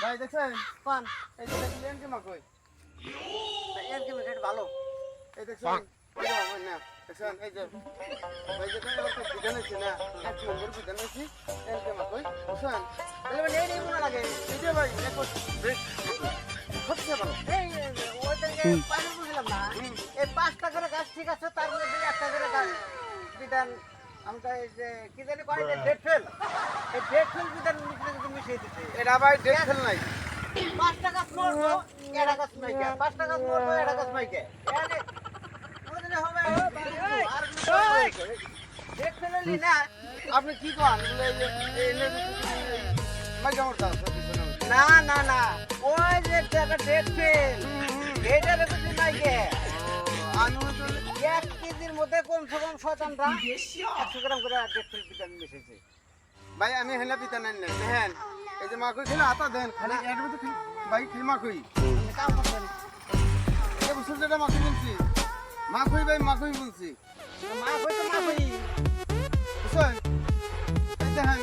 ভাই দেখছেন পান এই যে দেখলেন কি মাকই এর কি রেট ভালো এই দেখছেন না দেখছেন এই যে ভাই যে এবার তো বিধান আছে না এক নম্বর বিধান আছে এর কি মাকই বুঝছেন তাহলে মানে এই মনে লাগে এই যে ভাই দেখো সবচেয়ে ভালো এই ওইটাকে পানি বুঝলাম না এই 5 টাকার গাছ ঠিক আছে তার মধ্যে 1 টাকার গাছ বিধান আমরা এই যে কি জানি কয় যে ডেট ফেল এই ডেট ফেল বিধান মিশিয়ে দিতে এটা ভাই ডেট ফেল নাই 5 টাকা মরবো এটা গাছ মাইকে 5 টাকা মরবো এটা গাছ মাইকে মানে ওদিনে হবে আর ডেট ফেললি না আপনি কি কোন মাই জামর দাও না না না ওই যে টাকা ডেট ফেল এটা রেখেছি মাইকে আমি তো 1 কেজির মধ্যে কমসে কম 100 গ্রাম করে ডেট ফেল ভিটামিন মিশিয়েছে ভাই আমি হেলা পিতা নাই না দেখেন এই যে মাকই খেলে আতা দেন খালি এর মধ্যে ভাই খেল মাকই কাম করবেন এই বছর যেটা মাকই বলছি মাকই ভাই মাকই বলছি মাকই তো মাকই বুঝছেন এই দেখেন